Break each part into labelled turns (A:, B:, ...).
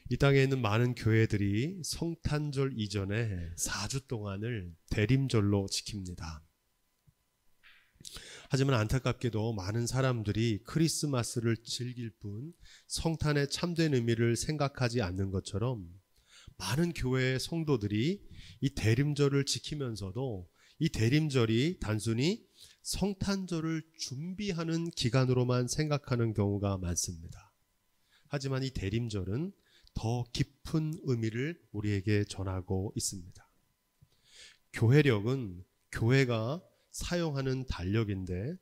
A: 이 땅에 있는 많은 교회들이 성탄절 이전에 4주 동안을 대림절로 지킵니다. 하지만 안타깝게도 많은 사람들이 크리스마스를 즐길 뿐 성탄의 참된 의미를 생각하지 않는 것처럼 많은 교회의 성도들이 이 대림절을 지키면서도 이 대림절이 단순히 성탄절을 준비하는 기간으로만 생각하는 경우가 많습니다. 하지만 이 대림절은 더 깊은 의미를 우리에게 전하고 있습니다. 교회력은 교회가 사용하는 달력인데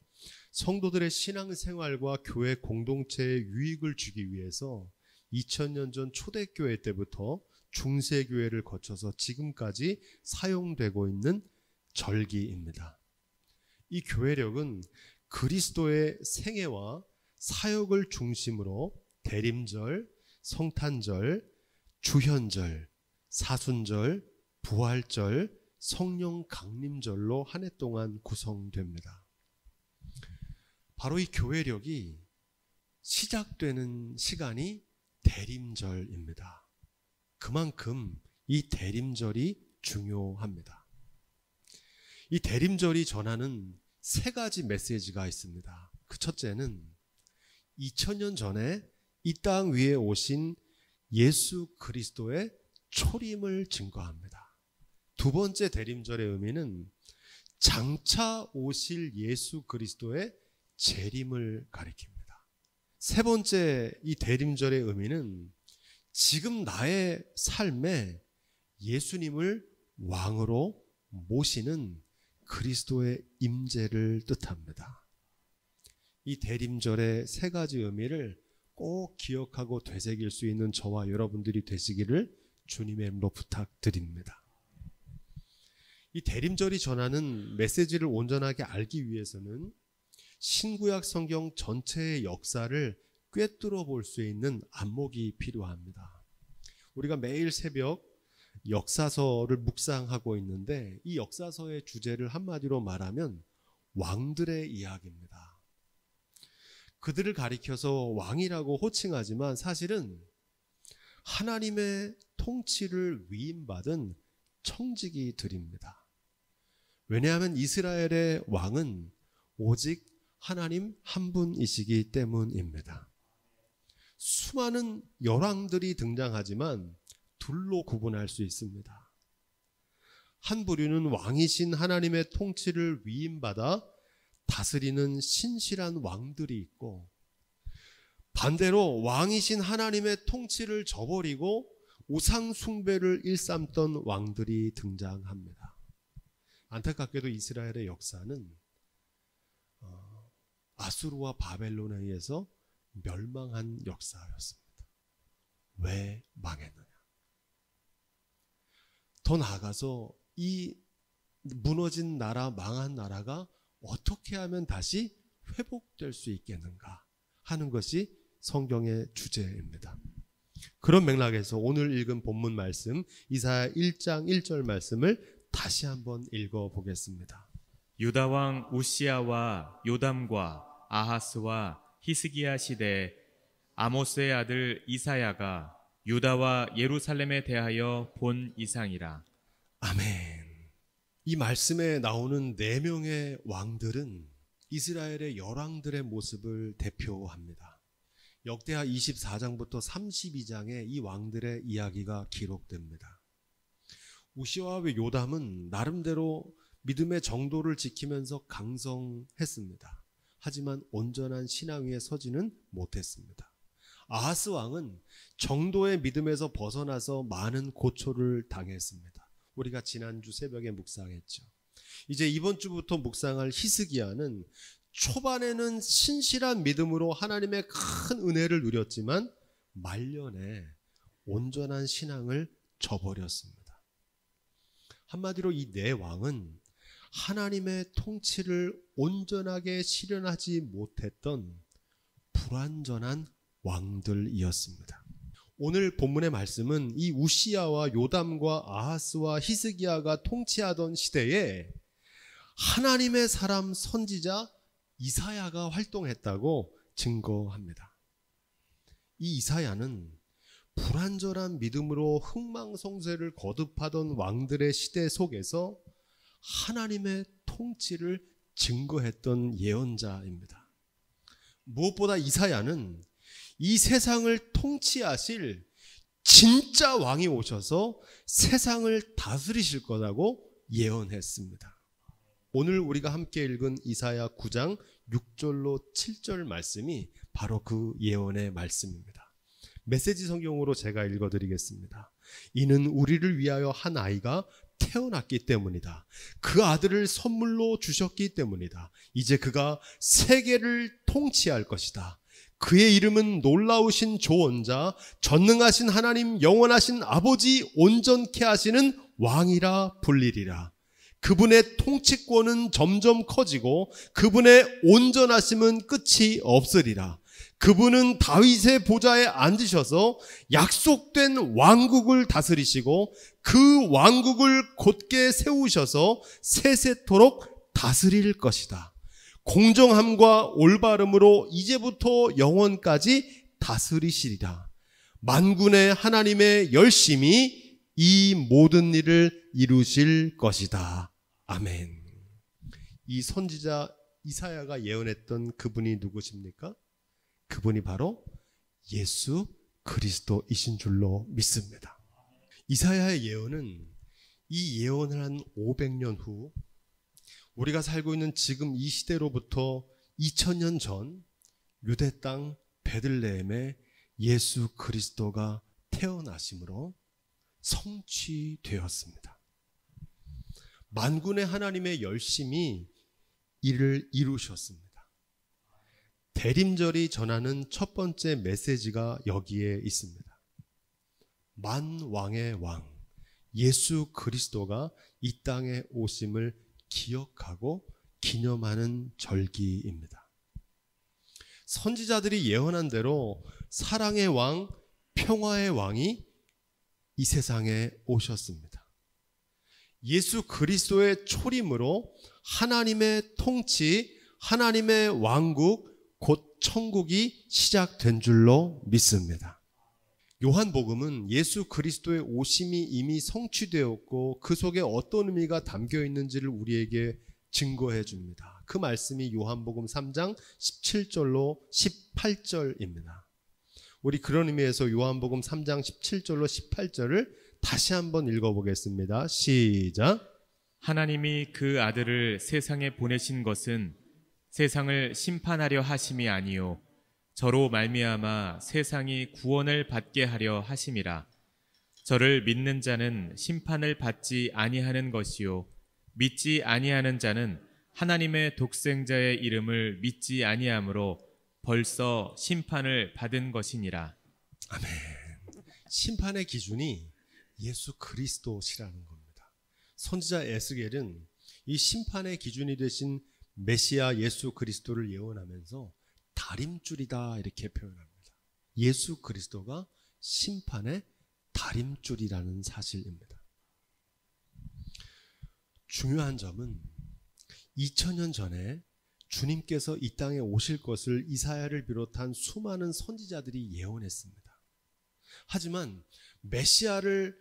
A: 성도들의 신앙생활과 교회 공동체에 유익을 주기 위해서 2000년 전 초대교회 때부터 중세교회를 거쳐서 지금까지 사용되고 있는 절기입니다. 이 교회력은 그리스도의 생애와 사역을 중심으로 대림절, 성탄절, 주현절, 사순절, 부활절, 성령 강림절로 한 해 동안 구성됩니다. 바로 이 교회력이 시작되는 시간이 대림절입니다. 그만큼 이 대림절이 중요합니다. 이 대림절이 전하는 세 가지 메시지가 있습니다. 그 첫째는 2000년 전에 이 땅 위에 오신 예수 그리스도의 초림을 증거합니다. 두 번째 대림절의 의미는 장차 오실 예수 그리스도의 재림을 가리킵니다. 세 번째 이 대림절의 의미는 지금 나의 삶에 예수님을 왕으로 모시는 그리스도의 임재를 뜻합니다. 이 대림절의 세 가지 의미를 꼭 기억하고 되새길 수 있는 저와 여러분들이 되시기를 주님의 이름으로 부탁드립니다. 이 대림절이 전하는 메시지를 온전하게 알기 위해서는 신구약 성경 전체의 역사를 꿰뚫어 볼 수 있는 안목이 필요합니다. 우리가 매일 새벽 역사서를 묵상하고 있는데 이 역사서의 주제를 한마디로 말하면 왕들의 이야기입니다. 그들을 가리켜서 왕이라고 호칭하지만 사실은 하나님의 통치를 위임받은 청지기들입니다. 왜냐하면 이스라엘의 왕은 오직 하나님 한 분이시기 때문입니다. 수많은 열왕들이 등장하지만 둘로 구분할 수 있습니다. 한 부류는 왕이신 하나님의 통치를 위임받아 다스리는 신실한 왕들이 있고, 반대로 왕이신 하나님의 통치를 저버리고 우상 숭배를 일삼던 왕들이 등장합니다. 안타깝게도 이스라엘의 역사는 아수르와 바벨론에 의해서 멸망한 역사였습니다. 왜 망했느냐? 더 나아가서 이 무너진 나라, 망한 나라가 어떻게 하면 다시 회복될 수 있겠는가 하는 것이 성경의 주제입니다. 그런 맥락에서 오늘 읽은 본문 말씀 이사야 1장 1절 말씀을 다시 한번 읽어보겠습니다.
B: 유다 왕 우시야와 요담과 아하스와 히스기야 시대 아모스의 아들 이사야가 유다와 예루살렘에 대하여 본 이상이라.
A: 아멘. 이 말씀에 나오는 4명의 왕들은 이스라엘의 열왕들의 모습을 대표합니다. 역대하 24장부터 32장에 이 왕들의 이야기가 기록됩니다. 우시아와 요담은 나름대로 믿음의 정도를 지키면서 강성했습니다. 하지만 온전한 신앙 위에 서지는 못했습니다. 아하스 왕은 정도의 믿음에서 벗어나서 많은 고초를 당했습니다. 우리가 지난주 새벽에 묵상했죠. 이제 이번 주부터 묵상할 히스기야는 초반에는 신실한 믿음으로 하나님의 큰 은혜를 누렸지만 말년에 온전한 신앙을 저버렸습니다. 한마디로 이 4왕은 하나님의 통치를 온전하게 실현하지 못했던 불완전한 왕들이었습니다. 오늘 본문의 말씀은 이 우시야와 요담과 아하스와 히스기야가 통치하던 시대에 하나님의 사람 선지자 이사야가 활동했다고 증거합니다. 이 이사야는 불완전한 믿음으로 흥망성쇠를 거듭하던 왕들의 시대 속에서 하나님의 통치를 증거했던 예언자입니다. 무엇보다 이사야는 이 세상을 통치하실 진짜 왕이 오셔서 세상을 다스리실 거라고 예언했습니다. 오늘 우리가 함께 읽은 이사야 9장 6절로 7절 말씀이 바로 그 예언의 말씀입니다. 메시지 성경으로 제가 읽어드리겠습니다. 이는 우리를 위하여 한 아이가 태어났기 때문이다. 그 아들을 선물로 주셨기 때문이다. 이제 그가 세계를 통치할 것이다. 그의 이름은 놀라우신 조언자, 전능하신 하나님, 영원하신 아버지, 온전케 하시는 왕이라 불리리라. 그분의 통치권은 점점 커지고 그분의 온전하심은 끝이 없으리라. 그분은 다윗의 보좌에 앉으셔서 약속된 왕국을 다스리시고 그 왕국을 곧게 세우셔서 세세토록 다스릴 것이다. 공정함과 올바름으로 이제부터 영원까지 다스리시리라. 만군의 하나님의 열심히 이 모든 일을 이루실 것이다. 아멘. 이 선지자 이사야가 예언했던 그분이 누구십니까? 그분이 바로 예수 그리스도이신 줄로 믿습니다. 이사야의 예언은 이 예언을 한 500년 후 우리가 살고 있는 지금 이 시대로부터 2000년 전 유대 땅 베들레헴에 예수 그리스도가 태어나심으로 성취되었습니다. 만군의 하나님의 열심히 이를 이루셨습니다. 대림절이 전하는 첫 번째 메시지가 여기에 있습니다. 만왕의 왕 예수 그리스도가 이 땅에 오심을 기억하고 기념하는 절기입니다. 선지자들이 예언한 대로 사랑의 왕, 평화의 왕이 이 세상에 오셨습니다. 예수 그리스도의 초림으로 하나님의 통치, 하나님의 왕국, 곧 천국이 시작된 줄로 믿습니다. 요한복음은 예수 그리스도의 오심이 이미 성취되었고 그 속에 어떤 의미가 담겨 있는지를 우리에게 증거해 줍니다. 그 말씀이 요한복음 3장 17절로 18절입니다. 우리 그런 의미에서 요한복음 3장 17절로 18절을 다시 한번 읽어보겠습니다. 시작.
B: 하나님이 그 아들을 세상에 보내신 것은 세상을 심판하려 하심이 아니요 저로 말미암아 세상이 구원을 받게 하려 하심이라. 저를 믿는 자는 심판을 받지 아니하는 것이요 믿지 아니하는 자는 하나님의 독생자의 이름을 믿지 아니하므로 벌써 심판을 받은 것이니라.
A: 아멘. 심판의 기준이 예수 그리스도시라는 겁니다. 선지자 에스겔은 이 심판의 기준이 되신 메시아 예수 그리스도를 예언하면서 다림줄이다 이렇게 표현합니다. 예수 그리스도가 심판의 다림줄이라는 사실입니다. 중요한 점은 2000년 전에 주님께서 이 땅에 오실 것을 이사야를 비롯한 수많은 선지자들이 예언했습니다. 하지만 메시아를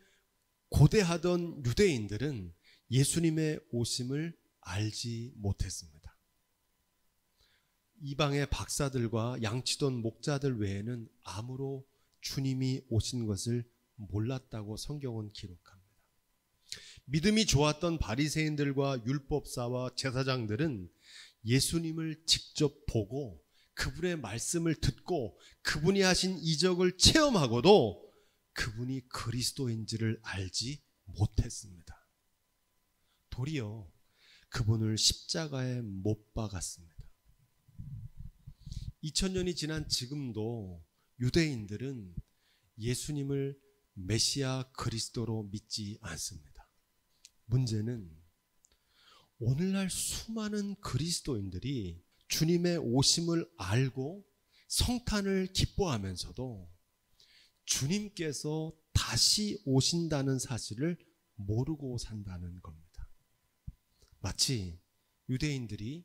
A: 고대하던 유대인들은 예수님의 오심을 알지 못했습니다. 이방의 박사들과 양치던 목자들 외에는 아무로 주님이 오신 것을 몰랐다고 성경은 기록합니다. 믿음이 좋았던 바리새인들과 율법사와 제사장들은 예수님을 직접 보고 그분의 말씀을 듣고 그분이 하신 이적을 체험하고도 그분이 그리스도인지를 알지 못했습니다. 도리어 그분을 십자가에 못 박았습니다. 2000년이 지난 지금도 유대인들은 예수님을 메시아 그리스도로 믿지 않습니다. 문제는 오늘날 수많은 그리스도인들이 주님의 오심을 알고 성탄을 기뻐하면서도 주님께서 다시 오신다는 사실을 모르고 산다는 겁니다. 마치 유대인들이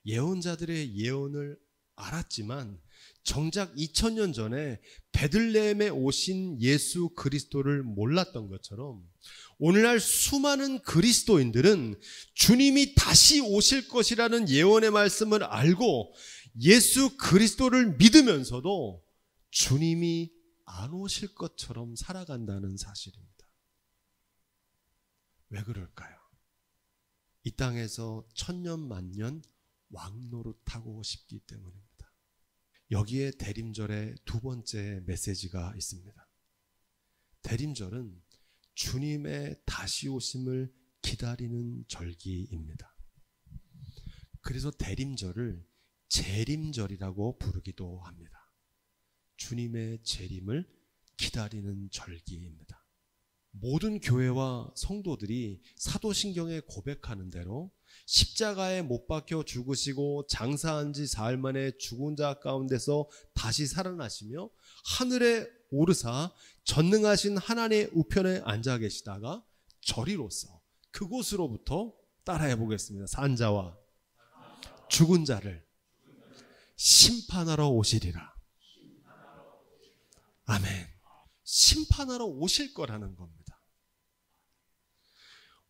A: 예언자들의 예언을 알았지만 정작 2000년 전에 베들레헴에 오신 예수 그리스도를 몰랐던 것처럼 오늘날 수많은 그리스도인들은 주님이 다시 오실 것이라는 예언의 말씀을 알고 예수 그리스도를 믿으면서도 주님이 안 오실 것처럼 살아간다는 사실입니다. 왜 그럴까요? 이 땅에서 천년 만년 왕노릇하고 싶기 때문입니다. 여기에 대림절의 두 번째 메시지가 있습니다. 대림절은 주님의 다시 오심을 기다리는 절기입니다. 그래서 대림절을 재림절이라고 부르기도 합니다. 주님의 재림을 기다리는 절기입니다. 모든 교회와 성도들이 사도신경에 고백하는 대로 십자가에 못 박혀 죽으시고 장사한 지 사흘 만에 죽은 자 가운데서 다시 살아나시며 하늘에 오르사 전능하신 하나님의 우편에 앉아 계시다가 저리로서 그곳으로부터 따라해 보겠습니다. 산자와 죽은 자를 심판하러 오시리라. 아멘. 심판하러 오실 거라는 겁니다.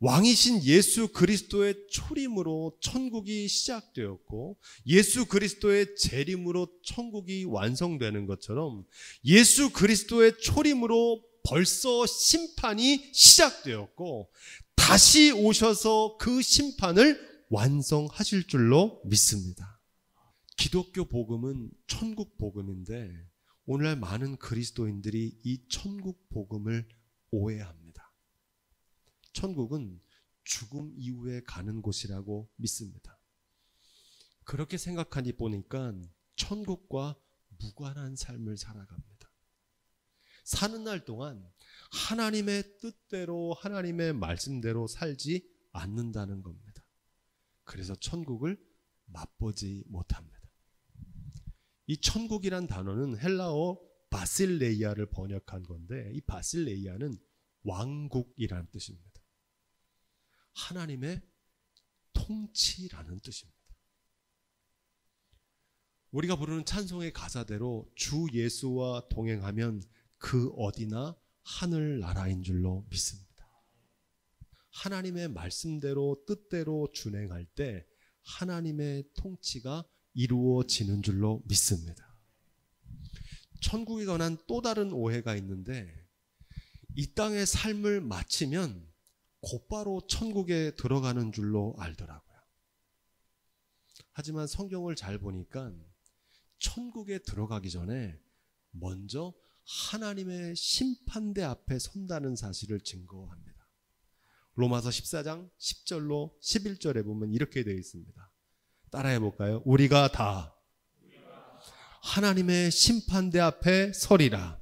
A: 왕이신 예수 그리스도의 초림으로 천국이 시작되었고 예수 그리스도의 재림으로 천국이 완성되는 것처럼 예수 그리스도의 초림으로 벌써 심판이 시작되었고 다시 오셔서 그 심판을 완성하실 줄로 믿습니다. 기독교 복음은 천국 복음인데 오늘날 많은 그리스도인들이 이 천국 복음을 오해합니다. 천국은 죽음 이후에 가는 곳이라고 믿습니다. 그렇게 생각하니 보니까 천국과 무관한 삶을 살아갑니다. 사는 날 동안 하나님의 뜻대로 하나님의 말씀대로 살지 않는다는 겁니다. 그래서 천국을 맛보지 못합니다. 이 천국이란 단어는 헬라어 바실레이아를 번역한 건데 이 바실레이아는 왕국이라는 뜻입니다. 하나님의 통치라는 뜻입니다. 우리가 부르는 찬송의 가사대로 주 예수와 동행하면 그 어디나 하늘나라인 줄로 믿습니다. 하나님의 말씀대로 뜻대로 준행할 때 하나님의 통치가 이루어지는 줄로 믿습니다. 천국에 관한 또 다른 오해가 있는데 이 땅의 삶을 마치면 곧바로 천국에 들어가는 줄로 알더라고요. 하지만 성경을 잘 보니까 천국에 들어가기 전에 먼저 하나님의 심판대 앞에 선다는 사실을 증거합니다. 로마서 14장 10절로 11절에 보면 이렇게 되어 있습니다. 따라해 볼까요? 우리가 다 하나님의 심판대 앞에 서리라.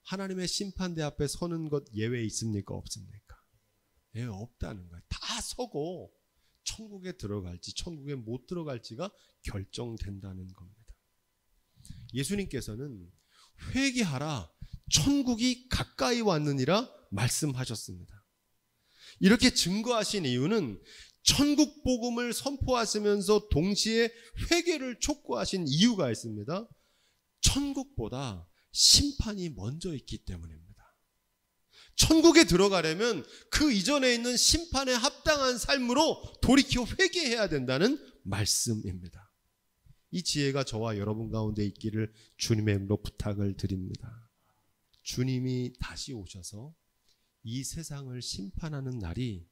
A: 하나님의 심판대 앞에 서는 것 예외 있습니까? 없습니까? 예외 없다는 거예요. 다 서고 천국에 들어갈지 천국에 못 들어갈지가 결정된다는 겁니다. 예수님께서는 회개하라 천국이 가까이 왔느니라 말씀하셨습니다. 이렇게 증거하신 이유는 천국 복음을 선포하시면서 동시에 회개를 촉구하신 이유가 있습니다. 천국보다 심판이 먼저 있기 때문입니다. 천국에 들어가려면 그 이전에 있는 심판에 합당한 삶으로 돌이켜 회개해야 된다는 말씀입니다. 이 지혜가 저와 여러분 가운데 있기를 주님의 이름으로 부탁을 드립니다. 주님이 다시 오셔서 이 세상을 심판하는 날이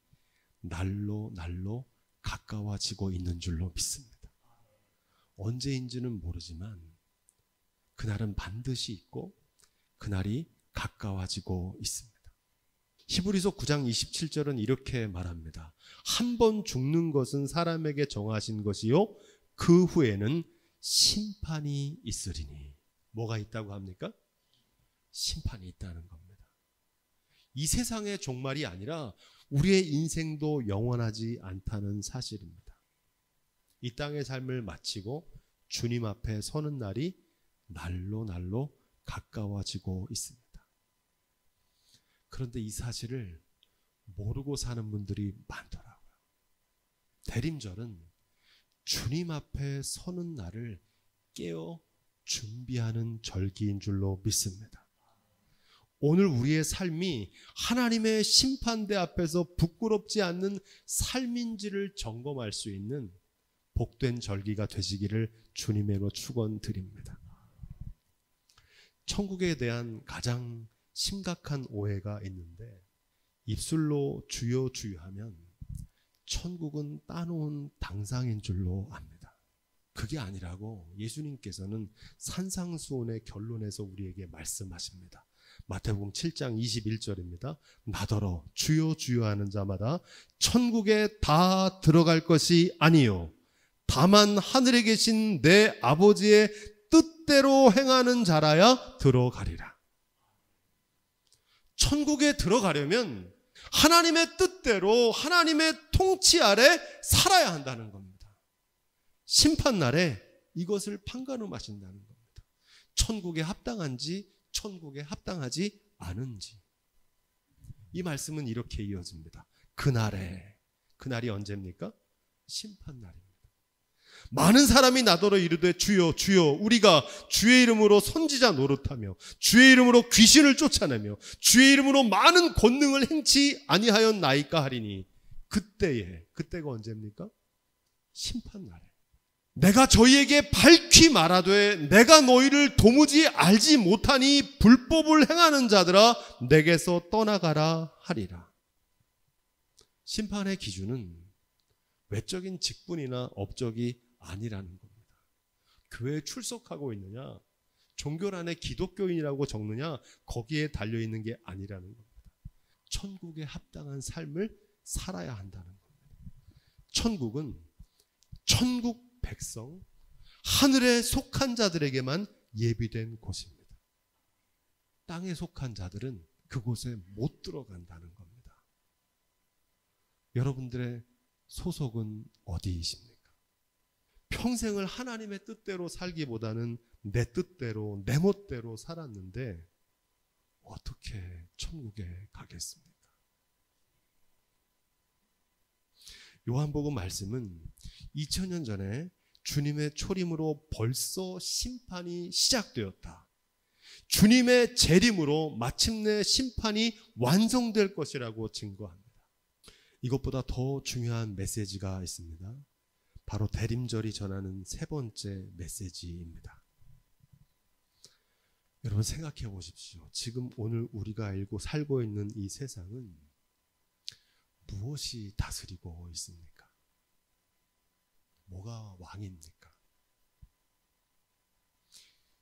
A: 날로 가까워지고 있는 줄로 믿습니다. 언제인지는 모르지만 그날은 반드시 있고 그날이 가까워지고 있습니다. 히브리서 9장 27절은 이렇게 말합니다. 한 번 죽는 것은 사람에게 정하신 것이요 그 후에는 심판이 있으리니. 뭐가 있다고 합니까? 심판이 있다는 겁니다. 이 세상의 종말이 아니라 우리의 인생도 영원하지 않다는 사실입니다. 이 땅의 삶을 마치고 주님 앞에 서는 날이 날로 가까워지고 있습니다. 그런데 이 사실을 모르고 사는 분들이 많더라고요. 대림절은 주님 앞에 서는 날을 깨어 준비하는 절기인 줄로 믿습니다. 오늘 우리의 삶이 하나님의 심판대 앞에서 부끄럽지 않는 삶인지를 점검할 수 있는 복된 절기가 되시기를 주님으로 축원드립니다. 천국에 대한 가장 심각한 오해가 있는데, 입술로 주여 주여 하면 천국은 따놓은 당상인 줄로 압니다. 그게 아니라고 예수님께서는 산상수훈의 결론에서 우리에게 말씀하십니다. 마태복음 7장 21절입니다. 나더러 주여 주여 하는 자마다 천국에 다 들어갈 것이 아니요 다만 하늘에 계신 내 아버지의 뜻대로 행하는 자라야 들어가리라. 천국에 들어가려면 하나님의 뜻대로 하나님의 통치 아래 살아야 한다는 겁니다. 심판날에 이것을 판가름하신다는 겁니다. 천국에 합당한지 천국에 합당하지 않은지. 이 말씀은 이렇게 이어집니다. 그날이 언제입니까? 심판날입니다. 많은 사람이 나더러 이르되 주여 주여 우리가 주의 이름으로 선지자 노릇하며 주의 이름으로 귀신을 쫓아내며 주의 이름으로 많은 권능을 행치 아니하였나이까 하리니, 그때가 언제입니까? 심판날에 내가 저희에게 밝히 말하되 내가 너희를 도무지 알지 못하니 불법을 행하는 자들아 내게서 떠나가라 하리라. 심판의 기준은 외적인 직분이나 업적이 아니라는 겁니다. 교회에 출석하고 있느냐, 종교란에 기독교인이라고 적느냐, 거기에 달려있는 게 아니라는 겁니다. 천국에 합당한 삶을 살아야 한다는 겁니다. 천국은 천국 백성, 하늘에 속한 자들에게만 예비된 곳입니다. 땅에 속한 자들은 그곳에 못 들어간다는 겁니다. 여러분들의 소속은 어디이십니까? 평생을 하나님의 뜻대로 살기보다는 내 뜻대로 내 멋대로 살았는데 어떻게 천국에 가겠습니까? 요한복음 말씀은 2000년 전에 주님의 초림으로 벌써 심판이 시작되었다. 주님의 재림으로 마침내 심판이 완성될 것이라고 증거합니다. 이것보다 더 중요한 메시지가 있습니다. 바로 대림절이 전하는 세 번째 메시지입니다. 여러분 생각해 보십시오. 지금 오늘 우리가 알고 살고 있는 이 세상은 무엇이 다스리고 있습니까? 뭐가 왕입니까?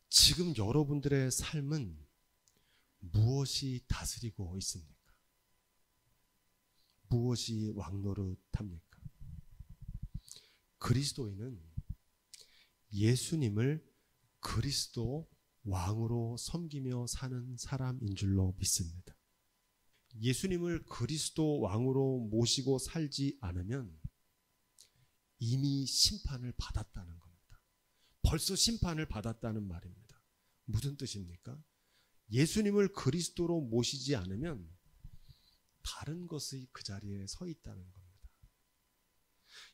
A: 지금 여러분들의 삶은 무엇이 다스리고 있습니까? 무엇이 왕노릇합니까? 그리스도인은 예수님을 그리스도 왕으로 섬기며 사는 사람인 줄로 믿습니다. 예수님을 그리스도 왕으로 모시고 살지 않으면 이미 심판을 받았다는 겁니다. 벌써 심판을 받았다는 말입니다. 무슨 뜻입니까? 예수님을 그리스도로 모시지 않으면 다른 것이 그 자리에 서 있다는 겁니다.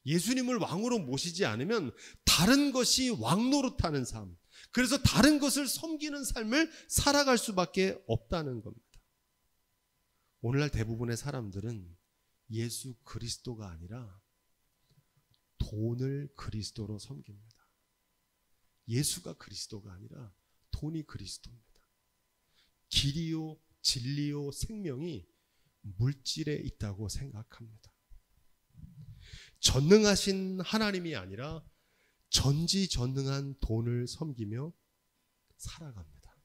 A: 예수님을 왕으로 모시지 않으면 다른 것이 왕노릇하는 삶, 그래서 다른 것을 섬기는 삶을 살아갈 수밖에 없다는 겁니다. 오늘날 대부분의 사람들은 예수 그리스도가 아니라 돈을 그리스도로 섬깁니다. 예수가 그리스도가 아니라 돈이 그리스도입니다. 길이요 진리요 생명이 물질에 있다고 생각합니다. 전능하신 하나님이 아니라 전지전능한 돈을 섬기며 살아갑니다.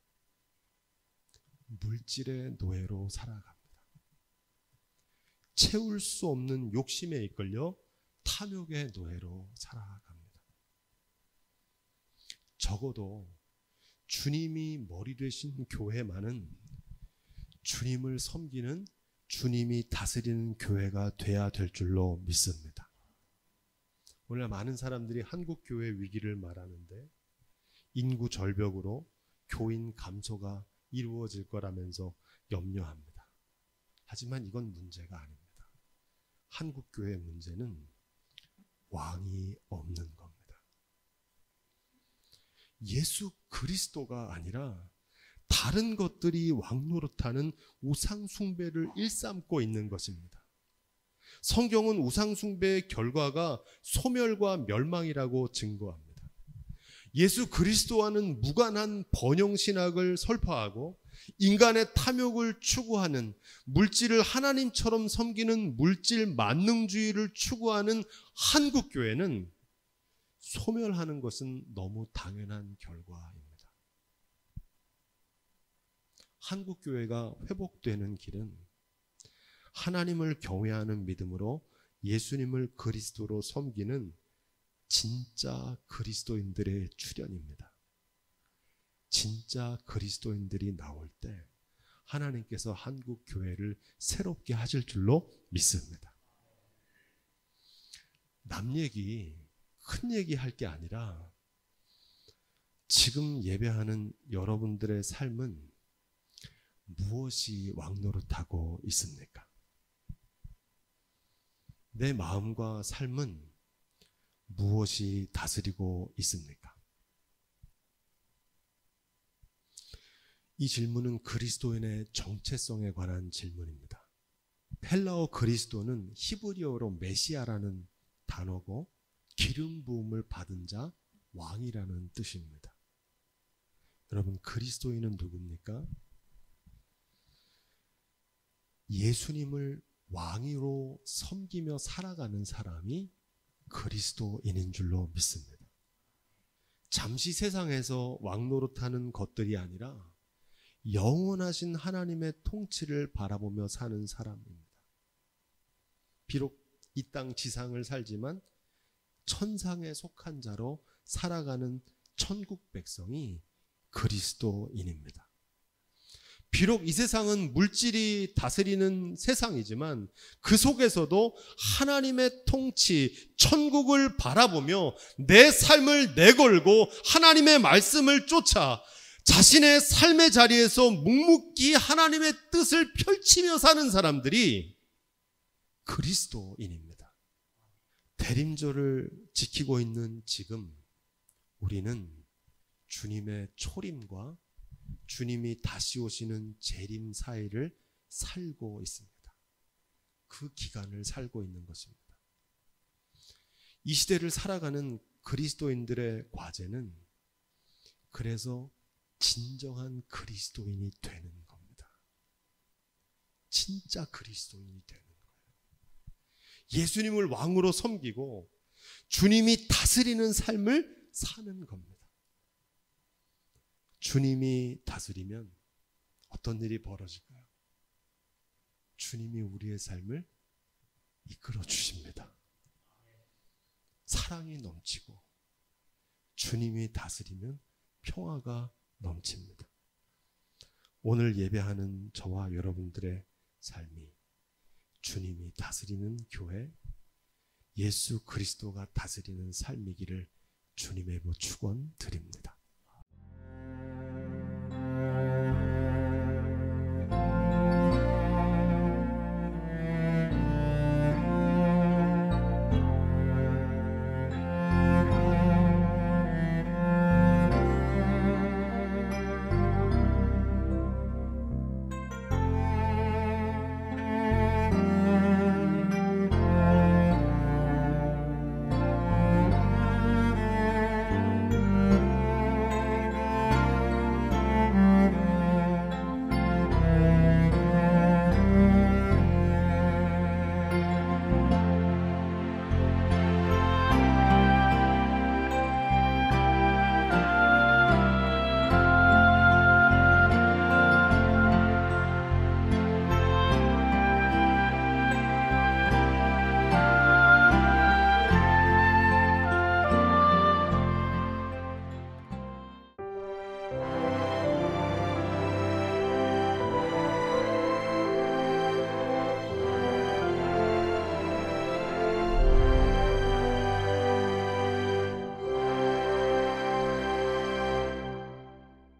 A: 물질의 노예로 살아갑니다. 채울 수 없는 욕심에 이끌려 탐욕의 노예로 살아갑니다. 적어도 주님이 머리 되신 교회만은 주님을 섬기는, 주님이 다스리는 교회가 돼야 될 줄로 믿습니다. 오늘 많은 사람들이 한국 교회 위기를 말하는데 인구 절벽으로 교인 감소가 이루어질 거라면서 염려합니다. 하지만 이건 문제가 아닙니다. 한국교회의 문제는 왕이 없는 겁니다. 예수 그리스도가 아니라 다른 것들이 왕 노릇하는 우상 숭배를 일삼고 있는 것입니다. 성경은 우상 숭배의 결과가 소멸과 멸망이라고 증거합니다. 예수 그리스도와는 무관한 번영신학을 설파하고 인간의 탐욕을 추구하는, 물질을 하나님처럼 섬기는 물질 만능주의를 추구하는 한국교회는 소멸하는 것은 너무 당연한 결과입니다. 한국교회가 회복되는 길은 하나님을 경외하는 믿음으로 예수님을 그리스도로 섬기는 진짜 그리스도인들의 출현입니다. 진짜 그리스도인들이 나올 때 하나님께서 한국 교회를 새롭게 하실 줄로 믿습니다. 남 얘기, 큰 얘기 할 게 아니라 지금 예배하는 여러분들의 삶은 무엇이 왕노릇하고 있습니까? 내 마음과 삶은 무엇이 다스리고 있습니까? 이 질문은 그리스도인의 정체성에 관한 질문입니다. 헬라어 그리스도는 히브리어로 메시아라는 단어고 기름 부음을 받은 자, 왕이라는 뜻입니다. 여러분, 그리스도인은 누굽니까? 예수님을 왕으로 섬기며 살아가는 사람이 그리스도인인 줄로 믿습니다. 잠시 세상에서 왕노릇하는 것들이 아니라 영원하신 하나님의 통치를 바라보며 사는 사람입니다. 비록 이 땅 지상을 살지만 천상에 속한 자로 살아가는 천국 백성이 그리스도인입니다. 비록 이 세상은 물질이 다스리는 세상이지만 그 속에서도 하나님의 통치, 천국을 바라보며 내 삶을 내걸고 하나님의 말씀을 쫓아 자신의 삶의 자리에서 묵묵히 하나님의 뜻을 펼치며 사는 사람들이 그리스도인입니다. 대림절을 지키고 있는 지금 우리는 주님의 초림과 주님이 다시 오시는 재림 사이를 살고 있습니다. 그 기간을 살고 있는 것입니다. 이 시대를 살아가는 그리스도인들의 과제는 그래서 진정한 그리스도인이 되는 겁니다. 진짜 그리스도인이 되는 거예요. 예수님을 왕으로 섬기고 주님이 다스리는 삶을 사는 겁니다. 주님이 다스리면 어떤 일이 벌어질까요? 주님이 우리의 삶을 이끌어 주십니다. 사랑이 넘치고 주님이 다스리면 평화가 넘칩니다. 오늘 예배하는 저와 여러분들의 삶이 주님이 다스리는 교회, 예수 그리스도가 다스리는 삶이기를 주님의 축원드립니다.